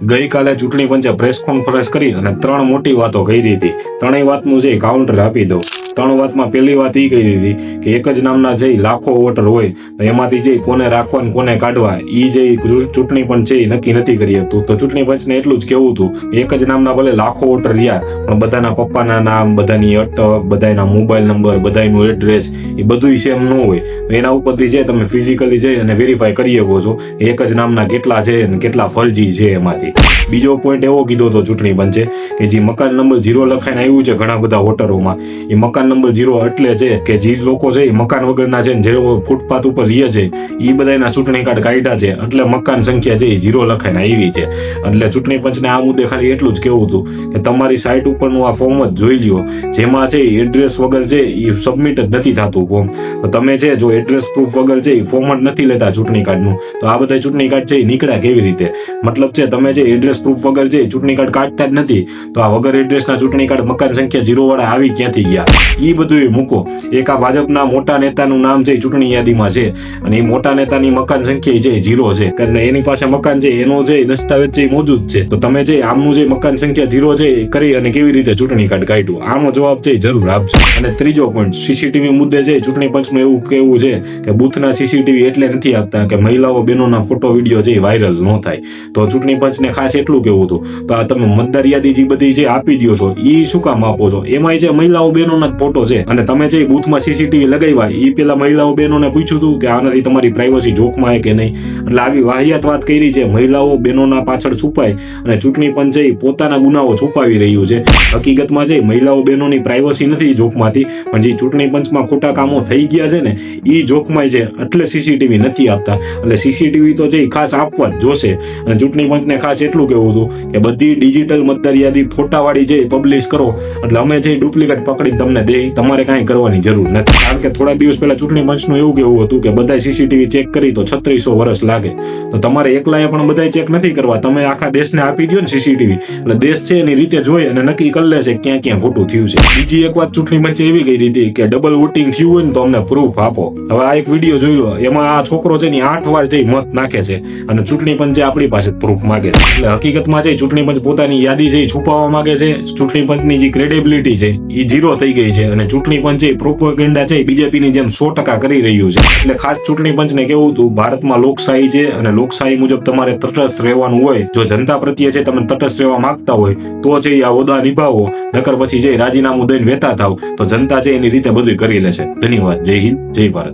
ગઈકાલે ચૂંટણી પંચે પ્રેસ કોન્ફરન્સ કરી અને 3 મોટી વાતો કરી હતી. ત્રણેય વાતનું જે કાઉન્ટર આપી દઉં. 3 વાતમાં પહેલી વાત એ કહી હતી કે એક જ નામના જે લાખો વોટર હોય તો એમાંથી જે કોને રાખવા અને કોને કાઢવા એ જે ચૂંટણી પંચ છે એ નક્કી નથી કરી શકતું. તો ચૂંટણી પંચને એટલું જ કહેવું હતું, એક જ નામના ભલે લાખો વોટર રહ્યા પણ બધાના પપ્પાના નામ, બધાની અટક, બધાના મોબાઈલ નંબર, બધાનું એડ્રેસ એ બધું સેમ ન હોય. તો એના ઉપરથી જે તમે ફિઝિકલી જઈ અને વેરીફાઈ કરી શકો છો એક જ નામના કેટલા છે અને કેટલા ફરજી છે એમાંથી. બીજો પોઈન્ટ એવો કીધો હતો ચૂંટણી પંચે કે જે મકાન નંબર 0 લખાઈને આવ્યું છે ઘણા બધા વોટરોમાં, એ મકાન નંબર 0 એટલે છે કે જે લોકો છે એ મકાન વગરના છે જે ફૂટપાથ ઉપર રહે છે એ બધાના ચૂંટણી કાર્ડ કાઢ્યા છે એટલે મકાન સંખ્યા છે એ 0 લખાઈને આવી છે. એટલે ચૂંટણી પંચને આ મુદ્દે ખાલી એટલું જ કહેવું હતું કે તમારી સાઇટ ઉપરનું આ ફોર્મ જ જોઈ લ્યો, જેમાં છે એડ્રેસ વગર છે એ સબમિટ જ નથી થતું ફોર્મ. તો તમે છે જો એડ્રેસ પ્રૂફ વગર છે એ ફોર્મ જ નથી લેતા ચૂંટણી કાર્ડનું, તો આ બધા ચૂંટણી કાર્ડ છે એ નીકળ્યા કેવી રીતે? મતલબ છે તમે જે એડ્રેસ પ્રૂફ વગર જે ચૂંટણી કાર્ડ કાઢતા જ નથી, તો આ વગર એડ્રેસના ચૂંટણી કાર્ડ મકાન સંખ્યા 0 વાળા આવી ક્યાંથી ગયા? એ બધું મૂકો. એક આ ભાજપના મોટા નેતાનું નામ છે ચૂંટણી યાદીમાં છે અને એ મોટા નેતાની મકાન સંખ્યા છે 0 છે, કારણ એની પાસે મકાન છે એનો જે દસ્તાવેજ છે એ મોજૂદ છે. તો તમે જે આમનું જે મકાન સંખ્યા 0 છે એ કરી અને કેવી રીતે ચૂંટણી કાર્ડ કાઢ્યું? આનો જવાબ છે જરૂર આપજો. અને ત્રીજો પોઈન્ટ, સીસીટીવી મુદ્દે છે ચૂંટણી પંચનું એવું કહેવું છે કે બૂથના સીસીટીવી એટલે નથી આપતા કે મહિલાઓ બહેનોના ફોટો વિડીયો છે વાયરલ ન થાય. તો ચૂંટણી પંચને ખાસ એટલું કેવું હતું, તો આ તમે મતદાર યાદી જે બધી જે આપી દો છો એ શું કામ આપો છો? એમાં જે મહિલાઓ બહેનોના જ ફોટો છે અને તમે જે બૂથમાં સીસીટીવી લગાવ્યા એ પેલા મહિલાઓ બહેનોને પૂછ્યું હતું કે આનાથી તમારી પ્રાઇવસી જોખમાં કે નહીં? એટલે આવી વાહિયાત વાત કરી છે. મહિલાઓ બહેનોના પાછળ છુપાય અને ચૂંટણી પંચ પોતાના ગુનાઓ છુપાવી રહ્યું છે. હકીકતમાં જે મહિલાઓ બહેનોની પ્રાઇવસી નથી જોખમાંથી, પણ જે ચૂંટણી પંચમાં ખોટા કામો થઈ ગયા છે ને એ જોખમાય છે, એટલે સીસીટીવી નથી આપતા. એટલે સીસીટીવી તો જે ખાસ આપવા જ જોશે. અને ચૂંટણી પંચને ખાસ એટલું કહેવું હતું કે બધી ડિજિટલ મતદાર યાદી ફોટાવાળી જે પબ્લિશ કરો એટલે અમે જે ડુપ્લિકેટ પકડીને તમને દે, તમારે કાંઈ કરવાની જરૂર નથી. કારણ કે થોડા દિવસ પહેલા ચૂંટણી પંચનું એવું કહેવું હતું કે બધા સીસીટીવી ચેક કરી તો 3600 વર્ષ લાગે. તો તમારે એકલાએ પણ બધા ચેક નથી કરવા, તમે આખા દેશને આપી દો ને સીસીટીવી, એટલે દેશ છે એની રીતે જોઈ અને નક્કી કરી લેશે ક્યાં ક્યાં ખોટું થયું છે. બીજી એક વાત ચૂંટણી પંચે એવી કહી હતી કે ડબલ વોટિંગ થયું હોય ને તો અમને પ્રૂફ આપો. હવે આ એક વિડીયો જોઈ લો, એમાં આ છોકરો છે ને 8 વાર જઈ મત નાખે છે અને ચૂંટણી પંચે આપણી પાસે પ્રૂફ માંગે છે. એટલે હકીકતમાં જે ચૂંટણી પંચ પોતાની યાદી છે એ છુપાવવા માંગે છે. ચૂંટણી પંચની જે ક્રેડિબિલિટી છે એ 0 થઈ ગઈ છે અને ચૂંટણી પંચ એ પ્રોપેગેન્ડા છે બીજેપીની જેમ 100% કરી રહ્યું છે. એટલે ખાસ ચૂંટણી પંચને કેવું હતું, ભારતમાં લોકશાહી છે અને લોકશાહી મુજબ તમારે તટસ્થ રહેવાનું હોય. જો જનતા પ્રત્યે છે તમે તટસ્થ રહેવા માંગતા હોય તો છે આ હોદ્દા નિભાવો, નકર પછી જે રાજીનામું દઈને વેતા થાવ તો જનતા છે એની રીતે બધું કરી લેશે. ધન્યવાદ. જય હિન્દ, જય ભારત.